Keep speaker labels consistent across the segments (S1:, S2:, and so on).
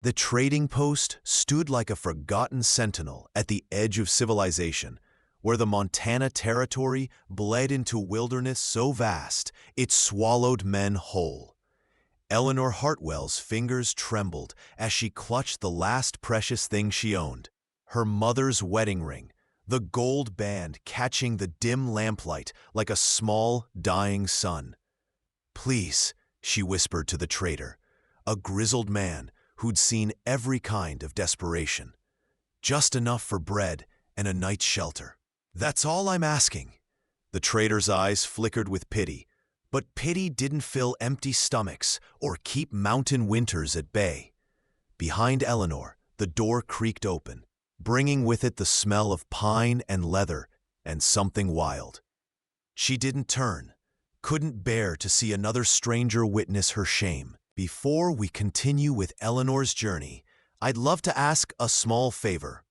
S1: The trading post stood like a forgotten sentinel at the edge of civilization, where the Montana Territory bled into wilderness so vast it swallowed men whole. Eleanor Hartwell's fingers trembled as she clutched the last precious thing she owned, her mother's wedding ring, the gold band catching the dim lamplight like a small, dying sun. "Please," she whispered to the trader, a grizzled man who'd seen every kind of desperation. "Just enough for bread and a night's shelter. That's all I'm asking." The trader's eyes flickered with pity, but pity didn't fill empty stomachs or keep mountain winters at bay. Behind Eleanor, the door creaked open, bringing with it the smell of pine and leather and something wild. She didn't turn, couldn't bear to see another stranger witness her shame. Before we continue with Eleanor's journey, I'd love to ask a small favor.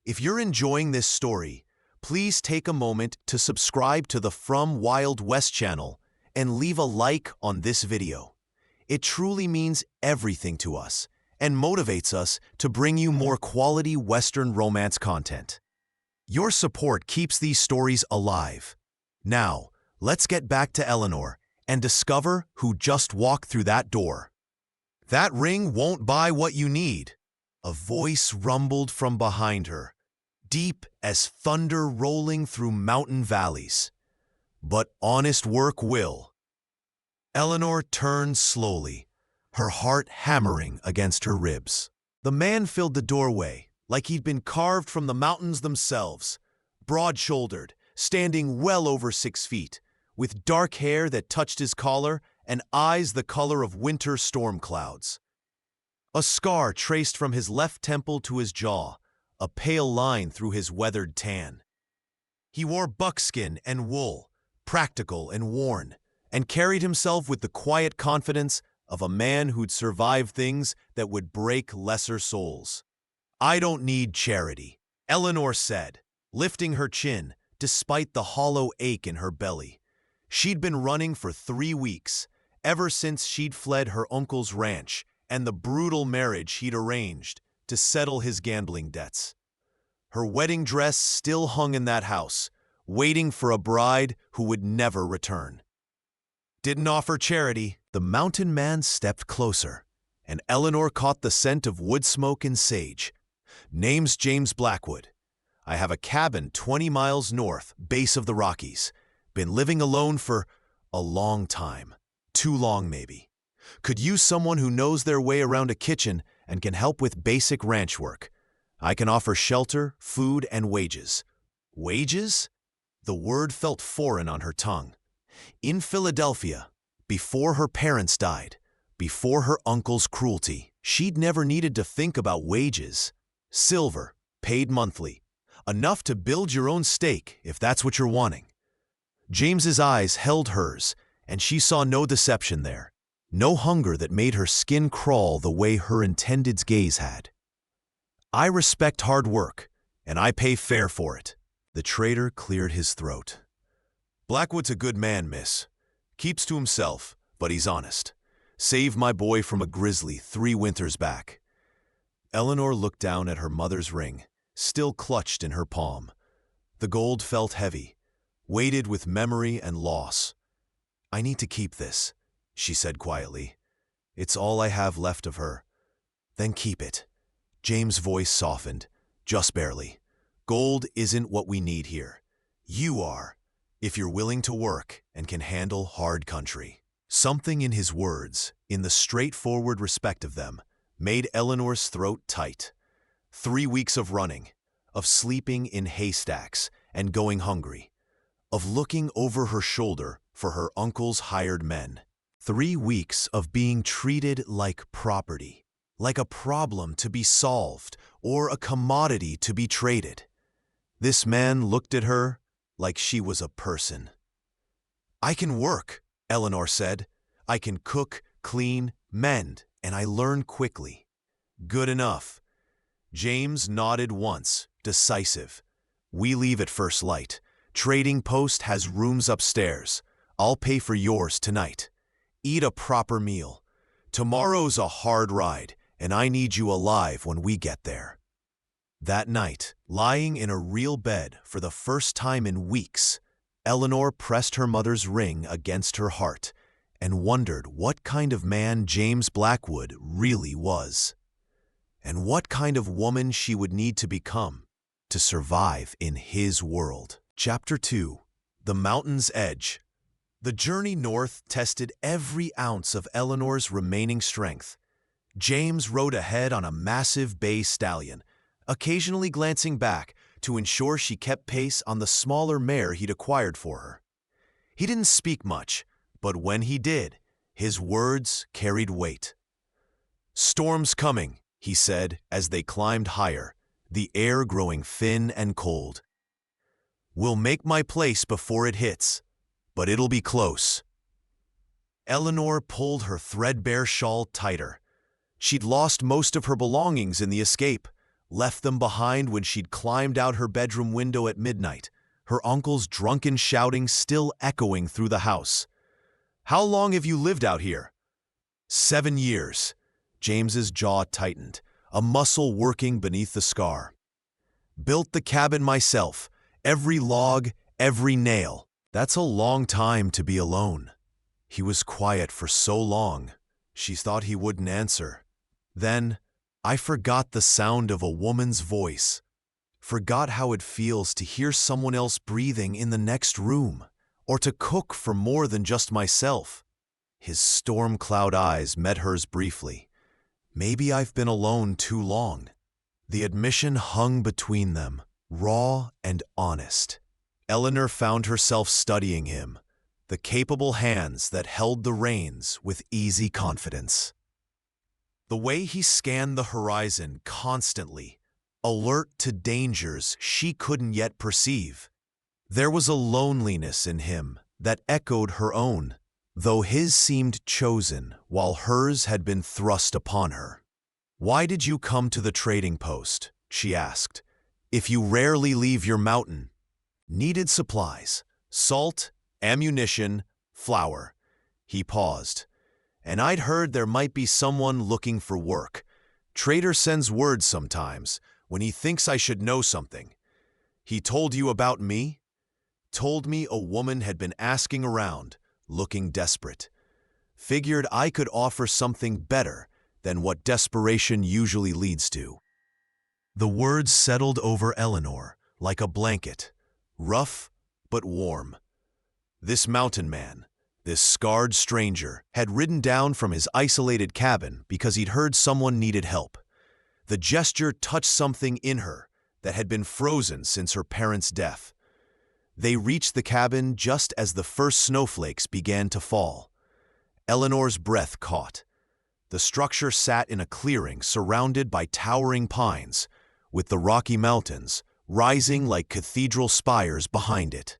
S1: If you're enjoying this story, please take a moment to subscribe to the From Wild West channel and leave a like on this video. It truly means everything to us and motivates us to bring you more quality Western romance content. Your support keeps these stories alive. Now, let's get back to Eleanor and discover who just walked through that door. "That ring won't buy what you need," a voice rumbled from behind her, deep as thunder rolling through mountain valleys. "But honest work will." Eleanor turned slowly, her heart hammering against her ribs. The man filled the doorway like he'd been carved from the mountains themselves, broad-shouldered, standing well over 6 feet, with dark hair that touched his collar and eyes the color of winter storm clouds. A scar traced from his left temple to his jaw, a pale line through his weathered tan. He wore buckskin and wool, practical and worn, and carried himself with the quiet confidence of a man who'd survived things that would break lesser souls. "I don't need charity," Eleanor said, lifting her chin despite the hollow ache in her belly. She'd been running for 3 weeks, ever since she'd fled her uncle's ranch and the brutal marriage he'd arranged to settle his gambling debts. Her wedding dress still hung in that house, waiting for a bride who would never return. "Didn't offer charity." The mountain man stepped closer, and Eleanor caught the scent of wood smoke and sage. "Name's James Blackwood. I have a cabin 20 miles north, base of the Rockies. Been living alone for a long time. Too long, maybe. Could use someone who knows their way around a kitchen and can help with basic ranch work. I can offer shelter, food, and wages." Wages? The word felt foreign on her tongue. In Philadelphia, before her parents died, before her uncle's cruelty, she'd never needed to think about wages. Silver, paid monthly. Enough to build your own stake if that's what you're wanting. James's eyes held hers, and she saw no deception there. No hunger that made her skin crawl the way her intended's gaze had. "I respect hard work, and I pay fair for it." The trader cleared his throat. "Blackwood's a good man, miss. Keeps to himself, but he's honest. Saved my boy from a grizzly 3 winters back." Eleanor looked down at her mother's ring, still clutched in her palm. The gold felt heavy, weighted with memory and loss. "I need to keep this," she said quietly. "It's all I have left of her." "Then keep it." James' voice softened, just barely. "Gold isn't what we need here. You are, if you're willing to work and can handle hard country." Something in his words, in the straightforward respect of them, made Eleanor's throat tight. 3 weeks of running, of sleeping in haystacks and going hungry, of looking over her shoulder for her uncle's hired men. 3 weeks of being treated like property, like a problem to be solved or a commodity to be traded. This man looked at her like she was a person. "I can work," Eleanor said. "I can cook, clean, mend, and I learn quickly." "Good enough." James nodded once, decisive. "We leave at first light. Trading post has rooms upstairs. I'll pay for yours tonight. Eat a proper meal. Tomorrow's a hard ride, and I need you alive when we get there." That night, lying in a real bed for the first time in weeks, Eleanor pressed her mother's ring against her heart and wondered what kind of man James Blackwood really was, and what kind of woman she would need to become to survive in his world. Chapter 2. The Mountain's Edge. The journey north tested every ounce of Eleanor's remaining strength. James rode ahead on a massive bay stallion, occasionally glancing back to ensure she kept pace on the smaller mare he'd acquired for her. He didn't speak much, but when he did, his words carried weight. "Storm's coming," he said as they climbed higher, the air growing thin and cold. "We'll make my place before it hits, but it'll be close." Eleanor pulled her threadbare shawl tighter. She'd lost most of her belongings in the escape, left them behind when she'd climbed out her bedroom window at midnight, her uncle's drunken shouting still echoing through the house. "How long have you lived out here?" 7 years. James's jaw tightened, a muscle working beneath the scar. "Built the cabin myself, every log, every nail. That's a long time to be alone." He was quiet for so long, she thought he wouldn't answer. Then, "I forgot the sound of a woman's voice. Forgot how it feels to hear someone else breathing in the next room, or to cook for more than just myself." His storm cloud eyes met hers briefly. "Maybe I've been alone too long." The admission hung between them, raw and honest. Eleanor found herself studying him, the capable hands that held the reins with easy confidence. The way he scanned the horizon constantly, alert to dangers she couldn't yet perceive. There was a loneliness in him that echoed her own, though his seemed chosen while hers had been thrust upon her. "Why did you come to the trading post?" she asked, "if you rarely leave your mountain?" "Needed supplies, salt, ammunition, flour." He paused. "And I'd heard there might be someone looking for work. Trader sends word sometimes when he thinks I should know something." "He told you about me?" "Told me a woman had been asking around, looking desperate. Figured I could offer something better than what desperation usually leads to." The words settled over Eleanor like a blanket, rough but warm. This mountain man, this scarred stranger, had ridden down from his isolated cabin because he'd heard someone needed help. The gesture touched something in her that had been frozen since her parents' death. They reached the cabin just as the first snowflakes began to fall. Eleanor's breath caught. The structure sat in a clearing surrounded by towering pines, with the Rocky Mountains rising like cathedral spires behind it.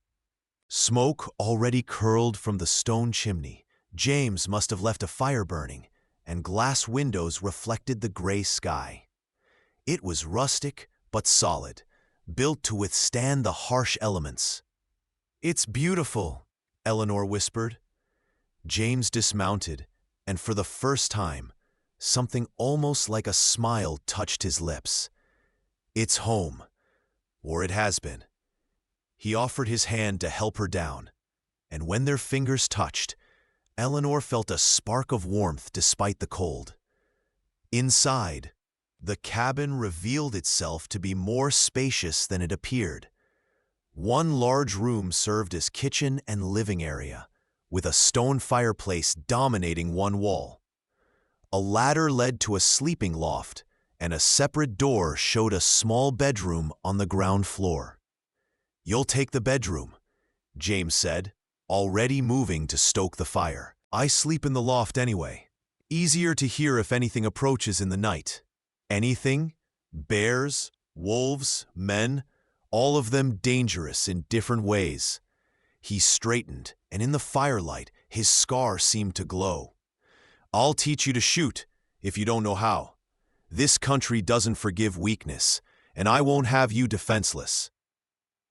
S1: Smoke already curled from the stone chimney. James must have left a fire burning, and glass windows reflected the gray sky. It was rustic but solid, built to withstand the harsh elements. "It's beautiful," Eleanor whispered. James dismounted, and for the first time, something almost like a smile touched his lips. "It's home, or it has been." He offered his hand to help her down, and when their fingers touched, Eleanor felt a spark of warmth despite the cold. Inside, the cabin revealed itself to be more spacious than it appeared. One large room served as kitchen and living area, with a stone fireplace dominating one wall. A ladder led to a sleeping loft, and a separate door showed a small bedroom on the ground floor. "You'll take the bedroom," James said, already moving to stoke the fire. "I sleep in the loft anyway. Easier to hear if anything approaches in the night." Anything? Bears, wolves, men, all of them dangerous in different ways. He straightened, and in the firelight, his scar seemed to glow. "I'll teach you to shoot, if you don't know how. This country doesn't forgive weakness, and I won't have you defenseless."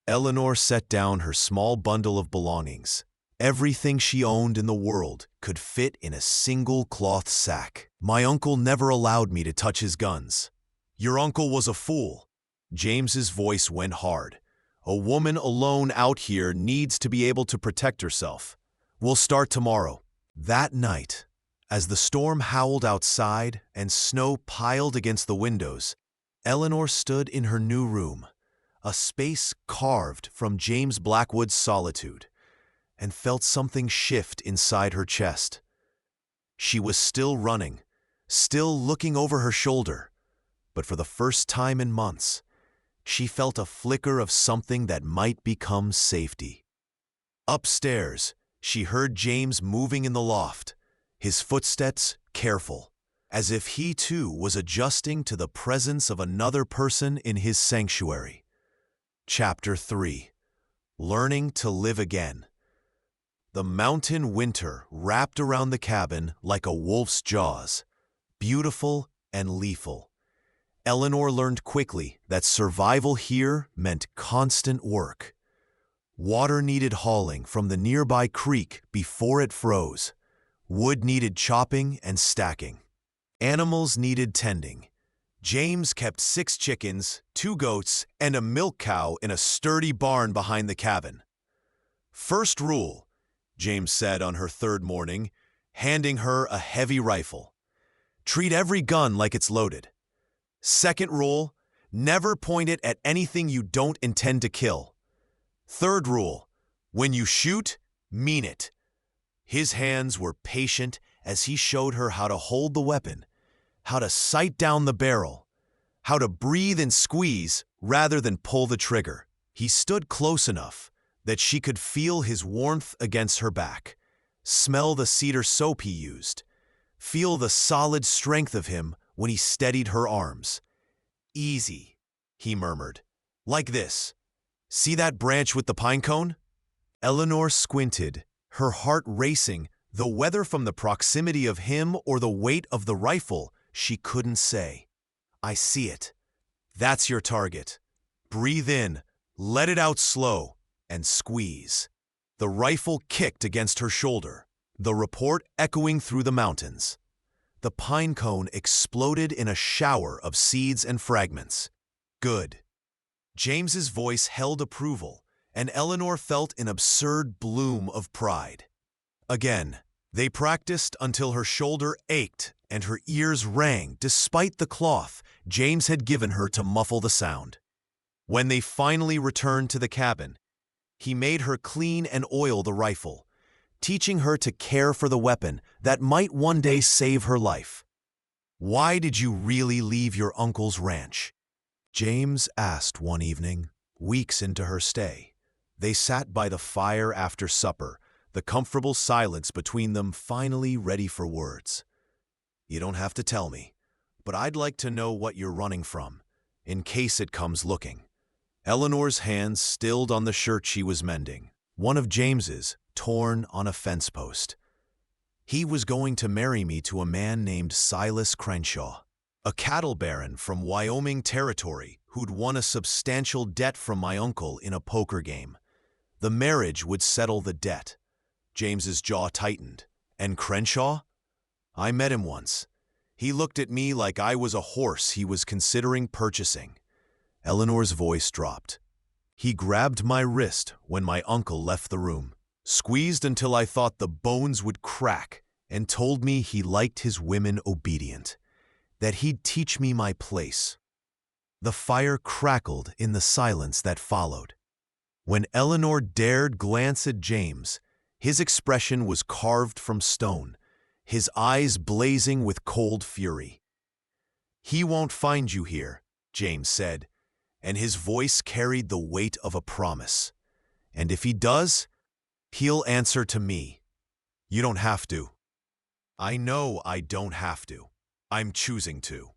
S1: Eleanor set down her small bundle of belongings. Everything she owned in the world could fit in a single cloth sack. My uncle never allowed me to touch his guns. Your uncle was a fool. James's voice went hard. A woman alone out here needs to be able to protect herself. We'll start tomorrow. That night, as the storm howled outside and snow piled against the windows, Eleanor stood in her new room, a space carved from James Blackwood's solitude, and felt something shift inside her chest. She was still running, still looking over her shoulder, but for the first time in months, she felt a flicker of something that might become safety. Upstairs, she heard James moving in the loft, his footsteps careful, as if he too was adjusting to the presence of another person in his sanctuary. Chapter 3. Learning to Live Again. The mountain winter wrapped around the cabin like a wolf's jaws, beautiful and lethal. Eleanor learned quickly that survival here meant constant work. Water needed hauling from the nearby creek before it froze. Wood needed chopping and stacking. Animals needed tending. James kept 6 chickens, 2 goats, and a milk cow in a sturdy barn behind the cabin. First rule, James said on her 3rd morning, handing her a heavy rifle. Treat every gun like it's loaded. Second rule, never point it at anything you don't intend to kill. Third rule, when you shoot, mean it. His hands were patient as he showed her how to hold the weapon, how to sight down the barrel, how to breathe and squeeze rather than pull the trigger. He stood close enough that she could feel his warmth against her back, smell the cedar soap he used, feel the solid strength of him when he steadied her arms. Easy, he murmured. Like this. See that branch with the pine cone? Eleanor squinted, her heart racing, though whether from the proximity of him or the weight of the rifle, she couldn't say. I see it. That's your target. Breathe in, let it out slow, and squeeze. The rifle kicked against her shoulder, the report echoing through the mountains. The pine cone exploded in a shower of seeds and fragments. Good. James's voice held approval, and Eleanor felt an absurd bloom of pride. Again, they practiced until her shoulder ached and her ears rang despite the cloth James had given her to muffle the sound. When they finally returned to the cabin, he made her clean and oil the rifle, teaching her to care for the weapon that might one day save her life. Why did you really leave your uncle's ranch? James asked one evening, weeks into her stay. They sat by the fire after supper, the comfortable silence between them finally ready for words. You don't have to tell me, but I'd like to know what you're running from, in case it comes looking. Eleanor's hands stilled on the shirt she was mending, one of James's, torn on a fence post. He was going to marry me to a man named Silas Crenshaw, a cattle baron from Wyoming Territory who'd won a substantial debt from my uncle in a poker game. The marriage would settle the debt. James's jaw tightened. And Crenshaw? I met him once. He looked at me like I was a horse he was considering purchasing. Eleanor's voice dropped. He grabbed my wrist when my uncle left the room, squeezed until I thought the bones would crack, and told me he liked his women obedient, that he'd teach me my place. The fire crackled in the silence that followed. When Eleanor dared glance at James, his expression was carved from stone, his eyes blazing with cold fury. He won't find you here, James said, and his voice carried the weight of a promise. And if he does, he'll answer to me. You don't have to. I know I don't have to. I'm choosing to.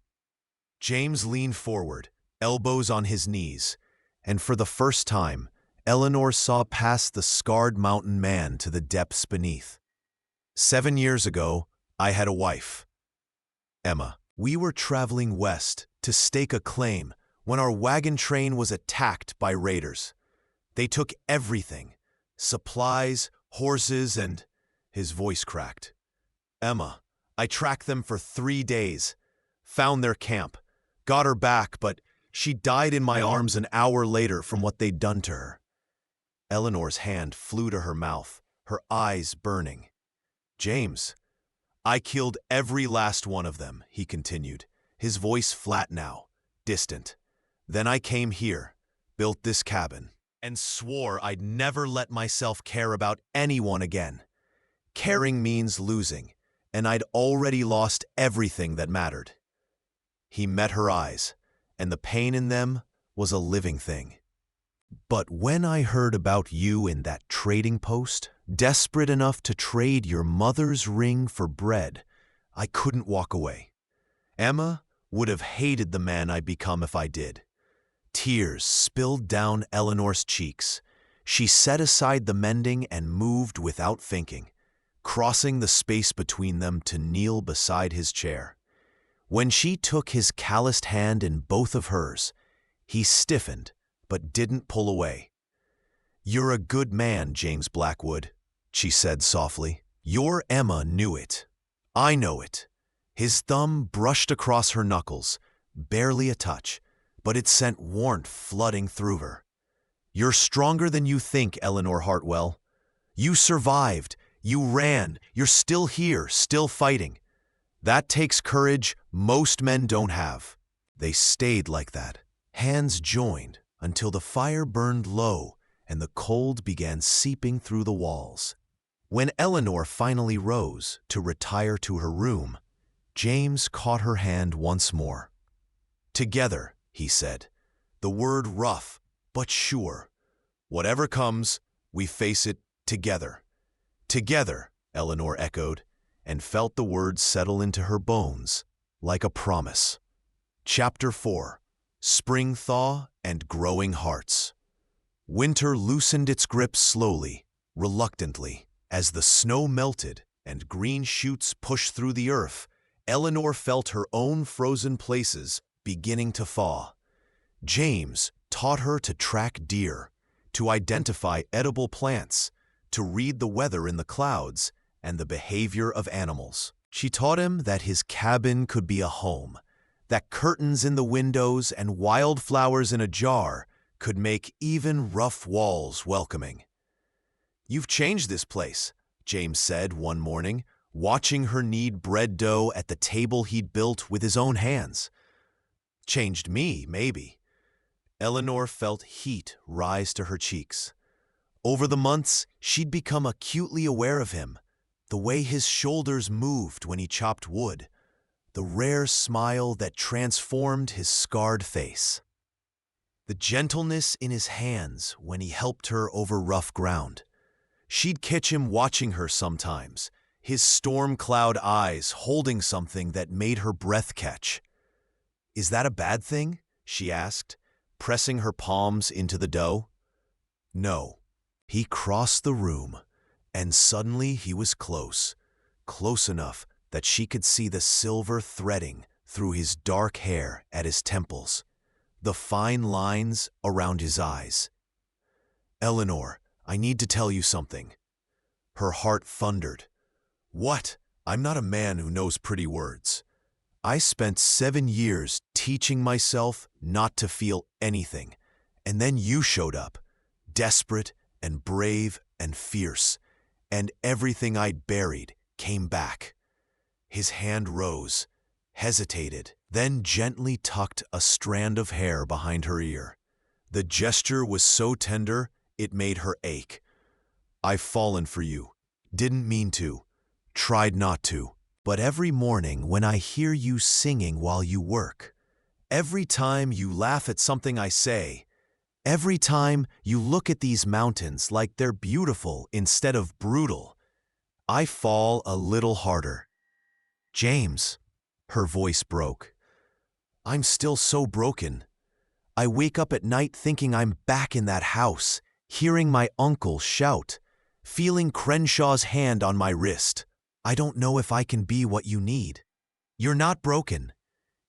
S1: James leaned forward, elbows on his knees, and for the first time, Eleanor saw past the scarred mountain man to the depths beneath. 7 years ago, I had a wife, Emma. We were traveling west to stake a claim when our wagon train was attacked by raiders. They took everything, supplies, horses, and... His voice cracked. Emma, I tracked them for 3 days, found their camp, got her back, but she died in my arms an hour later from what they'd done to her." Eleanor's hand flew to her mouth, her eyes burning. "James, I killed every last one of them," he continued, his voice flat now, distant. "Then I came here, built this cabin, and swore I'd never let myself care about anyone again. Caring means losing, and I'd already lost everything that mattered." He met her eyes, and the pain in them was a living thing. "But when I heard about you in that trading post, desperate enough to trade your mother's ring for bread, I couldn't walk away. Emma would have hated the man I'd become if I did." Tears spilled down Eleanor's cheeks. She set aside the mending and moved without thinking, crossing the space between them to kneel beside his chair. When she took his calloused hand in both of hers, he stiffened but didn't pull away. "You're a good man, James Blackwood," she said softly. "Your Emma knew it. I know it." His thumb brushed across her knuckles, barely a touch, but it sent warmth flooding through her. "You're stronger than you think, Eleanor Hartwell. You survived, you ran, you're still here, still fighting. That takes courage most men don't have." They stayed like that, hands joined, until the fire burned low and the cold began seeping through the walls. When Eleanor finally rose to retire to her room, James caught her hand once more. "Together," he said, the word rough but sure. "Whatever comes, we face it together." "Together," Eleanor echoed, and felt the words settle into her bones like a promise. Chapter 4. Spring Thaw and Growing Hearts. Winter loosened its grip slowly, reluctantly. As the snow melted and green shoots pushed through the earth, Eleanor felt her own frozen places beginning to thaw. James taught her to track deer, to identify edible plants, to read the weather in the clouds and the behavior of animals. She taught him that his cabin could be a home, that curtains in the windows and wildflowers in a jar could make even rough walls welcoming. "You've changed this place," James said one morning, watching her knead bread dough at the table he'd built with his own hands. "Changed me, maybe." Eleanor felt heat rise to her cheeks. Over the months, she'd become acutely aware of him, the way his shoulders moved when he chopped wood, the rare smile that transformed his scarred face, the gentleness in his hands when he helped her over rough ground. She'd catch him watching her sometimes, his storm cloud eyes holding something that made her breath catch. "Is that a bad thing?" she asked, pressing her palms into the dough. "No." He crossed the room, and suddenly he was close, close enough that she could see the silver threading through his dark hair at his temples, the fine lines around his eyes. "Eleanor, I need to tell you something." Her heart thundered. "What?" "I'm not a man who knows pretty words. I spent 7 years teaching myself not to feel anything, and then you showed up, desperate and brave and fierce, and everything I'd buried came back." His hand rose, hesitated, then gently tucked a strand of hair behind her ear. The gesture was so tender, it made her ache. "I've fallen for you. Didn't mean to. Tried not to. But every morning when I hear you singing while you work, every time you laugh at something I say, every time you look at these mountains like they're beautiful instead of brutal, I fall a little harder." "James," her voice broke. "I'm still so broken. I wake up at night thinking I'm back in that house, hearing my uncle shout, feeling Crenshaw's hand on my wrist. I don't know if I can be what you need." "You're not broken."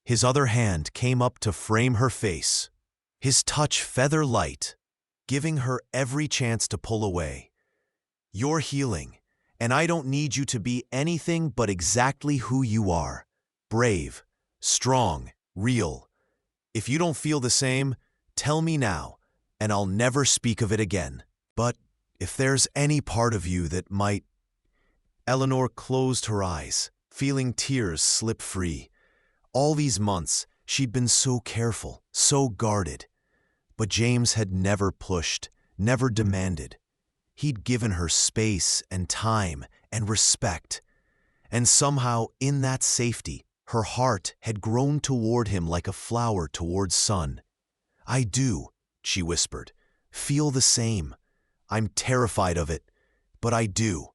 S1: His other hand came up to frame her face, his touch feather light, giving her every chance to pull away. "You're healing, and I don't need you to be anything but exactly who you are. Brave, strong, real. If you don't feel the same, tell me now, and I'll never speak of it again. But if there's any part of you that might—" Eleanor closed her eyes, feeling tears slip free. All these months, she'd been so careful, so guarded. But James had never pushed, never demanded. He'd given her space and time and respect. And somehow, in that safety, her heart had grown toward him like a flower towards sun. "I do," she whispered, "feel the same. I'm terrified of it, but I do."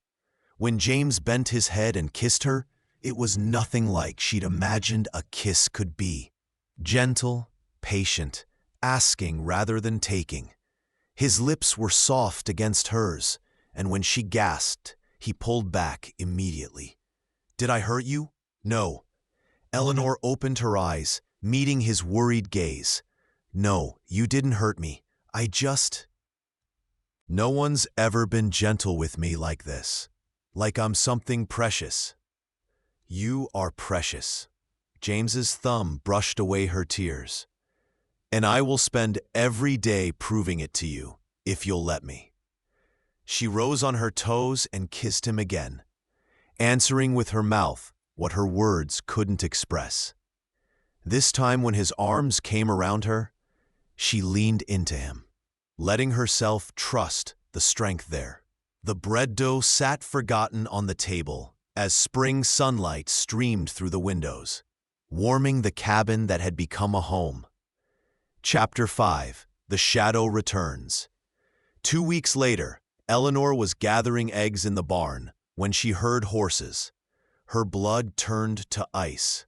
S1: When James bent his head and kissed her, it was nothing like she'd imagined a kiss could be. Gentle, patient, asking rather than taking. His lips were soft against hers, and when she gasped, he pulled back immediately. "Did I hurt you?" "No." Eleanor opened her eyes, meeting his worried gaze. "No, you didn't hurt me. I just—" "No one's ever been gentle with me like this. Like I'm something precious." "You are precious." James's thumb brushed away her tears. "And I will spend every day proving it to you, if you'll let me." She rose on her toes and kissed him again, answering with her mouth what her words couldn't express. This time when his arms came around her, she leaned into him, letting herself trust the strength there. The bread dough sat forgotten on the table as spring sunlight streamed through the windows, warming the cabin that had become a home. Chapter 5. The Shadow Returns. 2 weeks later, Eleanor was gathering eggs in the barn when she heard horses. Her blood turned to ice.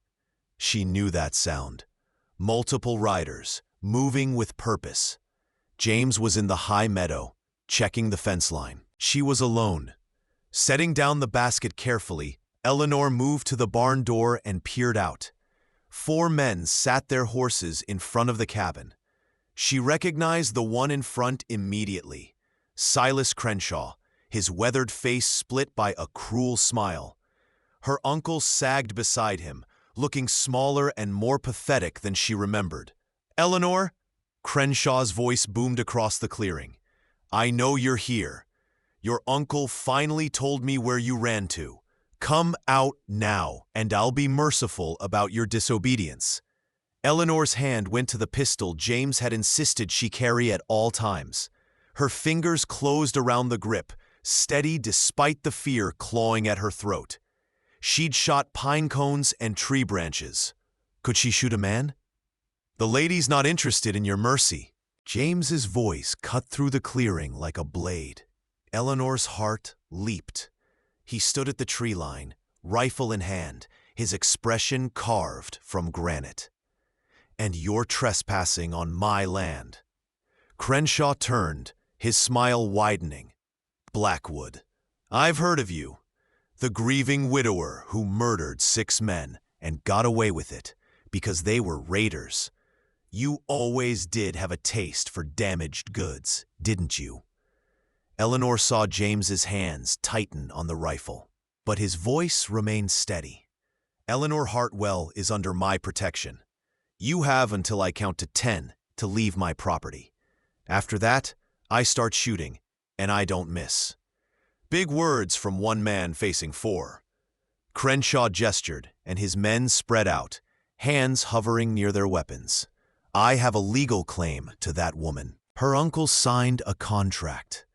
S1: She knew that sound. Multiple riders, moving with purpose. James was in the high meadow, checking the fence line. She was alone. Setting down the basket carefully, Eleanor moved to the barn door and peered out. 4 men sat their horses in front of the cabin. She recognized the one in front immediately. Silas Crenshaw, his weathered face split by a cruel smile. Her uncle sagged beside him, looking smaller and more pathetic than she remembered. "Eleanor?" Crenshaw's voice boomed across the clearing. "I know you're here. Your uncle finally told me where you ran to. Come out now, and I'll be merciful about your disobedience." Eleanor's hand went to the pistol James had insisted she carry at all times. Her fingers closed around the grip, steady despite the fear clawing at her throat. She'd shot pine cones and tree branches. Could she shoot a man? "The lady's not interested in your mercy." James's voice cut through the clearing like a blade. Eleanor's heart leaped. He stood at the tree line, rifle in hand, his expression carved from granite. "And you're trespassing on my land." Crenshaw turned, his smile widening. "Blackwood. I've heard of you. The grieving widower who murdered 6 men and got away with it because they were raiders. You always did have a taste for damaged goods, didn't you?" Eleanor saw James's hands tighten on the rifle, but his voice remained steady. "Eleanor Hartwell is under my protection. You have until I count to 10 to leave my property. After that, I start shooting, and I don't miss." Big words from one man facing 4. Crenshaw gestured, and his men spread out, hands hovering near their weapons. "I have a legal claim to that woman. Her uncle signed a contract.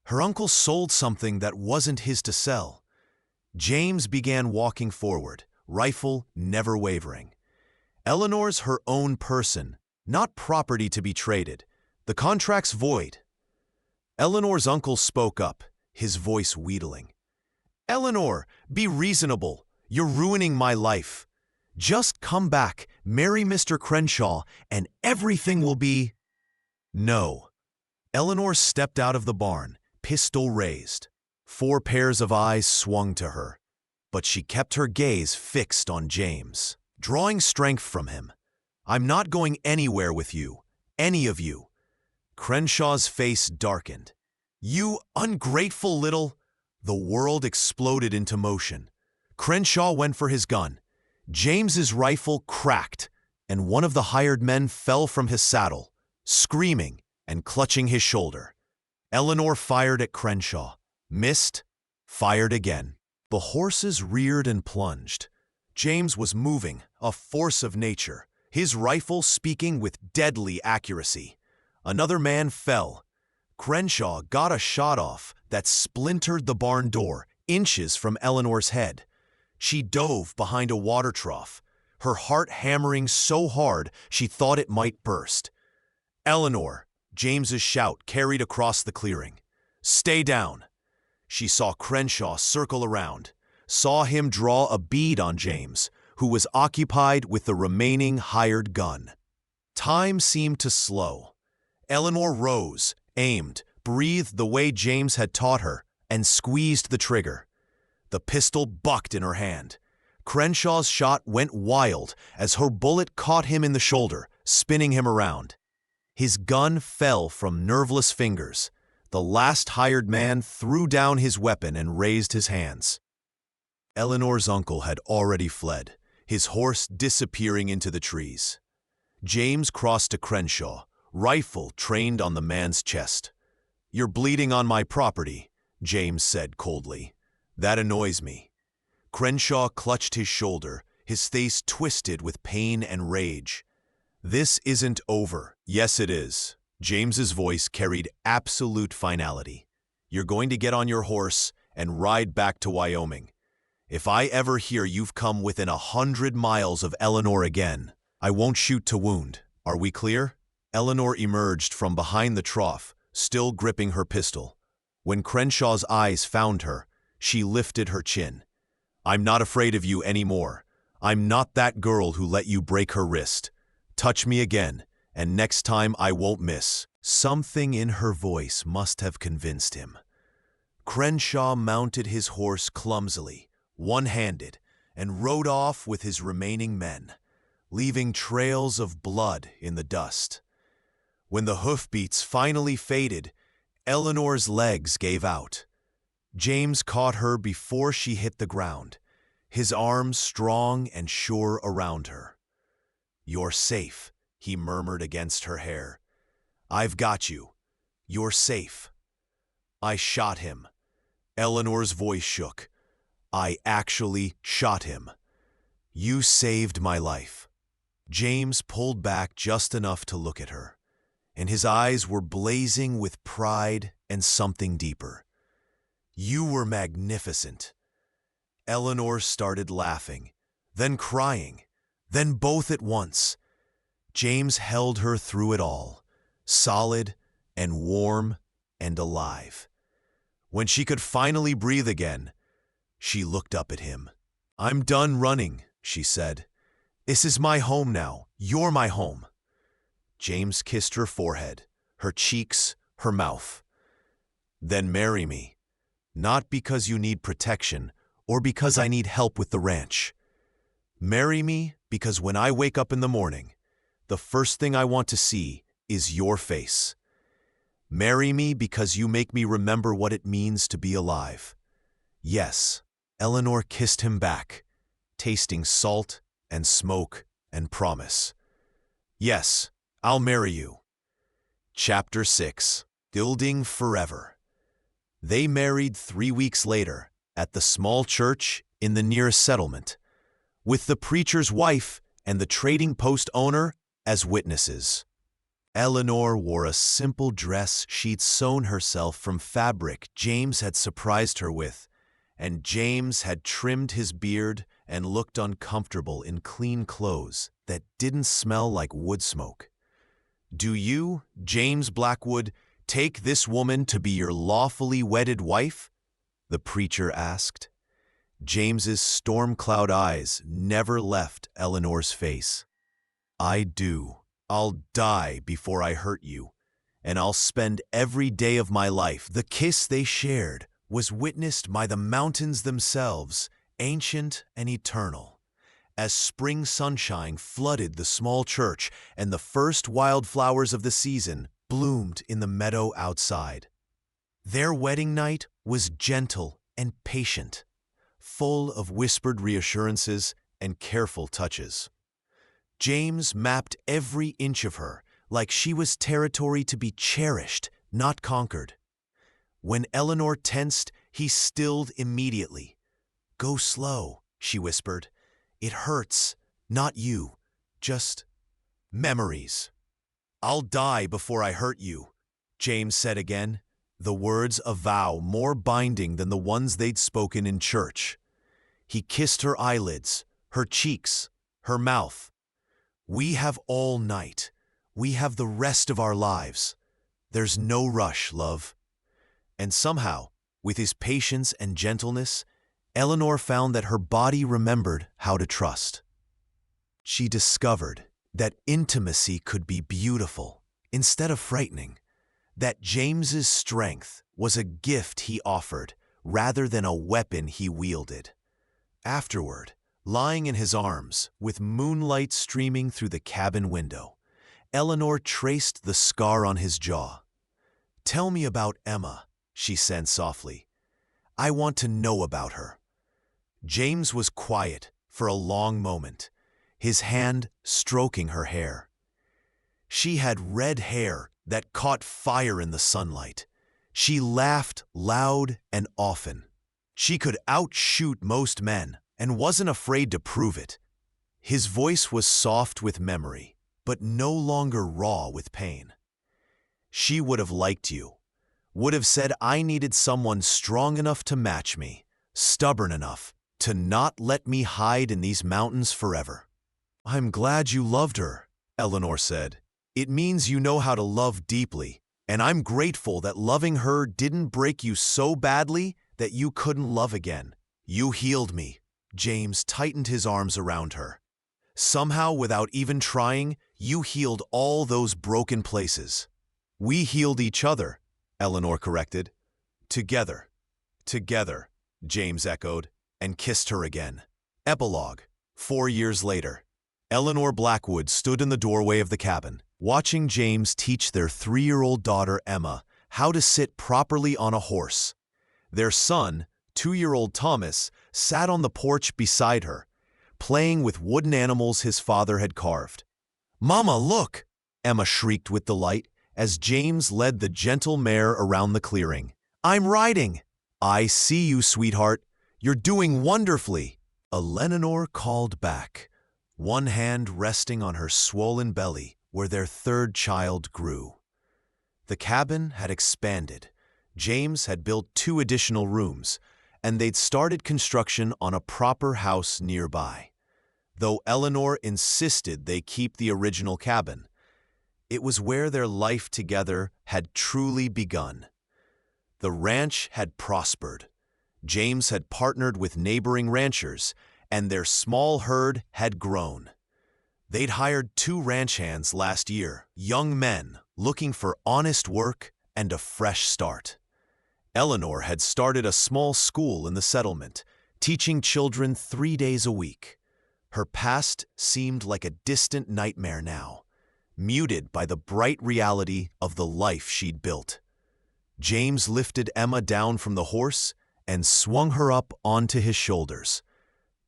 S1: Her uncle sold something that wasn't his to sell." James began walking forward, rifle never wavering. "Eleanor's her own person, not property to be traded. The contract's void." Eleanor's uncle spoke up, his voice wheedling. "Eleanor, be reasonable. You're ruining my life. Just come back, marry Mr. Crenshaw, and everything will be—" "No." Eleanor stepped out of the barn, pistol raised. 4 pairs of eyes swung to her, but she kept her gaze fixed on James, drawing strength from him. "I'm not going anywhere with you, any of you." Crenshaw's face darkened. "You ungrateful little—" The world exploded into motion. Crenshaw went for his gun. James's rifle cracked, and one of the hired men fell from his saddle, screaming and clutching his shoulder. Eleanor fired at Crenshaw, missed, fired again. The horses reared and plunged. James was moving, a force of nature, his rifle speaking with deadly accuracy. Another man fell. Crenshaw got a shot off that splintered the barn door, inches from Eleanor's head. She dove behind a water trough, her heart hammering so hard she thought it might burst. "Eleanor!" James's shout carried across the clearing. "Stay down!" She saw Crenshaw circle around, saw him draw a bead on James, who was occupied with the remaining hired gun. Time seemed to slow. Eleanor rose, aimed, breathed the way James had taught her, and squeezed the trigger. The pistol bucked in her hand. Crenshaw's shot went wild as her bullet caught him in the shoulder, spinning him around. His gun fell from nerveless fingers. The last hired man threw down his weapon and raised his hands. Eleanor's uncle had already fled, his horse disappearing into the trees. James crossed to Crenshaw, rifle trained on the man's chest. "You're bleeding on my property," James said coldly. "That annoys me." Crenshaw clutched his shoulder, his face twisted with pain and rage. "This isn't over." "Yes, it is." James's voice carried absolute finality. "You're going to get on your horse and ride back to Wyoming. If I ever hear you've come within 100 miles of Eleanor again, I won't shoot to wound. Are we clear?" Eleanor emerged from behind the trough, still gripping her pistol. When Crenshaw's eyes found her, she lifted her chin. "I'm not afraid of you anymore. I'm not that girl who let you break her wrist. Touch me again, and next time I won't miss." Something in her voice must have convinced him. Crenshaw mounted his horse clumsily, one-handed, and rode off with his remaining men, leaving trails of blood in the dust. When the hoofbeats finally faded, Eleanor's legs gave out. James caught her before she hit the ground, his arms strong and sure around her. "You're safe," he murmured against her hair. "I've got you. You're safe." "I shot him." Eleanor's voice shook. "I actually shot him. You saved my life." James pulled back just enough to look at her, and his eyes were blazing with pride and something deeper. "You were magnificent." Eleanor started laughing, then crying, then both at once. James held her through it all, solid and warm and alive. When she could finally breathe again, she looked up at him. "I'm done running," she said. "This is my home now. You're my home." James kissed her forehead, her cheeks, her mouth. "Then marry me. Not because you need protection or because I need help with the ranch. Marry me because when I wake up in the morning, the first thing I want to see is your face. Marry me because you make me remember what it means to be alive." "Yes." Eleanor kissed him back, tasting salt and smoke and promise. "Yes, I'll marry you." Chapter 6. Building Forever. They married 3 weeks later at the small church in the nearest settlement, with the preacher's wife and the trading post owner as witnesses. Eleanor wore a simple dress she'd sewn herself from fabric James had surprised her with, and James had trimmed his beard and looked uncomfortable in clean clothes that didn't smell like wood smoke. "Do you, James Blackwood, take this woman to be your lawfully wedded wife?" the preacher asked. James's storm-cloud eyes never left Eleanor's face. "I do. I'll die before I hurt you, and I'll spend every day of my life." The kiss they shared was witnessed by the mountains themselves, ancient and eternal, as spring sunshine flooded the small church and the first wildflowers of the season bloomed in the meadow outside. Their wedding night was gentle and patient, full of whispered reassurances and careful touches. James mapped every inch of her like she was territory to be cherished, not conquered. When Eleanor tensed, he stilled immediately. "Go slow," she whispered. "It hurts, not you, just memories." "I'll die before I hurt you," James said again, the words a vow more binding than the ones they'd spoken in church. He kissed her eyelids, her cheeks, her mouth. "We have all night. We have the rest of our lives. There's no rush, love." And somehow, with his patience and gentleness, Eleanor found that her body remembered how to trust. She discovered that intimacy could be beautiful instead of frightening, that James's strength was a gift he offered rather than a weapon he wielded. Afterward, lying in his arms, with moonlight streaming through the cabin window, Eleanor traced the scar on his jaw. "Tell me about Emma," she said softly. "I want to know about her." James was quiet for a long moment, his hand stroking her hair. She had red hair that caught fire in the sunlight. She laughed loud and often. She could outshoot most men and wasn't afraid to prove it. His voice was soft with memory, but no longer raw with pain. "She would have liked you, would have said I needed someone strong enough to match me, stubborn enough to not let me hide in these mountains forever." "I'm glad you loved her," Eleanor said. "It means you know how to love deeply, and I'm grateful that loving her didn't break you so badly that you couldn't love again. You healed me." James tightened his arms around her. "Somehow, without even trying, you healed all those broken places." "We healed each other," Eleanor corrected. "Together." "Together," James echoed, and kissed her again. Epilogue. 4 years later. Eleanor Blackwood stood in the doorway of the cabin, watching James teach their 3-year-old daughter Emma how to sit properly on a horse. Their son, 2-year-old Thomas, sat on the porch beside her, playing with wooden animals his father had carved. "Mama, look!" Emma shrieked with delight as James led the gentle mare around the clearing. "I'm riding!" "I see you, sweetheart. You're doing wonderfully," Eleanor called back, one hand resting on her swollen belly where their 3rd child grew. The cabin had expanded. James had built 2 additional rooms, and they'd started construction on a proper house nearby. Though Eleanor insisted they keep the original cabin, it was where their life together had truly begun. The ranch had prospered. James had partnered with neighboring ranchers, and their small herd had grown. They'd hired 2 ranch hands last year, young men looking for honest work and a fresh start. Eleanor had started a small school in the settlement, teaching children 3 days a week. Her past seemed like a distant nightmare now, muted by the bright reality of the life she'd built. James lifted Emma down from the horse and swung her up onto his shoulders,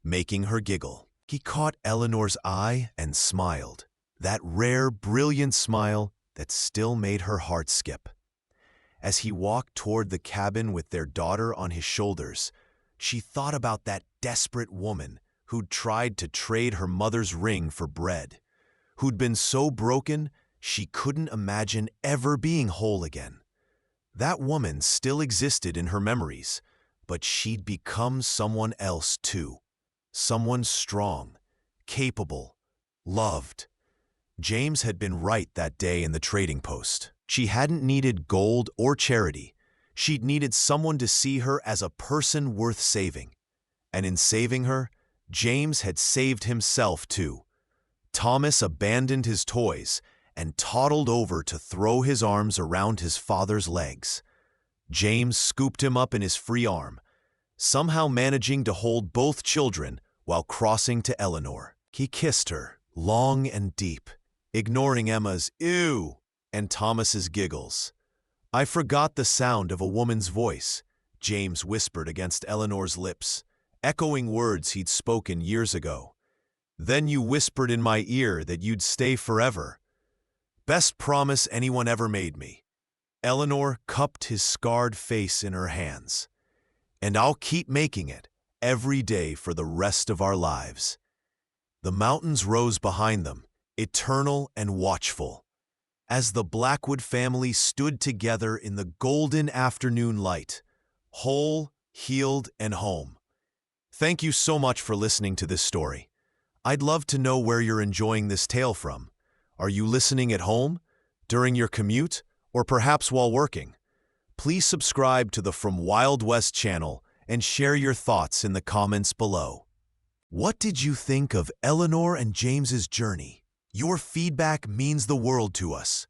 S1: making her giggle. He caught Eleanor's eye and smiled, that rare, brilliant smile that still made her heart skip. As he walked toward the cabin with their daughter on his shoulders, she thought about that desperate woman who'd tried to trade her mother's ring for bread, who'd been so broken she couldn't imagine ever being whole again. That woman still existed in her memories, but she'd become someone else too. Someone strong, capable, loved. James had been right that day in the trading post. She hadn't needed gold or charity. She'd needed someone to see her as a person worth saving. And in saving her, James had saved himself too. Thomas abandoned his toys and toddled over to throw his arms around his father's legs. James scooped him up in his free arm, somehow managing to hold both children while crossing to Eleanor. He kissed her, long and deep, ignoring Emma's "ew" and Thomas's giggles. "I forgot the sound of a woman's voice," James whispered against Eleanor's lips, echoing words he'd spoken years ago. "Then you whispered in my ear that you'd stay forever. Best promise anyone ever made me." Eleanor cupped his scarred face in her hands. "And I'll keep making it, every day for the rest of our lives." The mountains rose behind them, eternal and watchful, as the Blackwood family stood together in the golden afternoon light, whole, healed, and home. Thank you so much for listening to this story. I'd love to know where you're enjoying this tale from. Are you listening at home, during your commute, or perhaps while working? Please subscribe to the From Wild West channel and share your thoughts in the comments below. What did you think of Eleanor and James's journey? Your feedback means the world to us.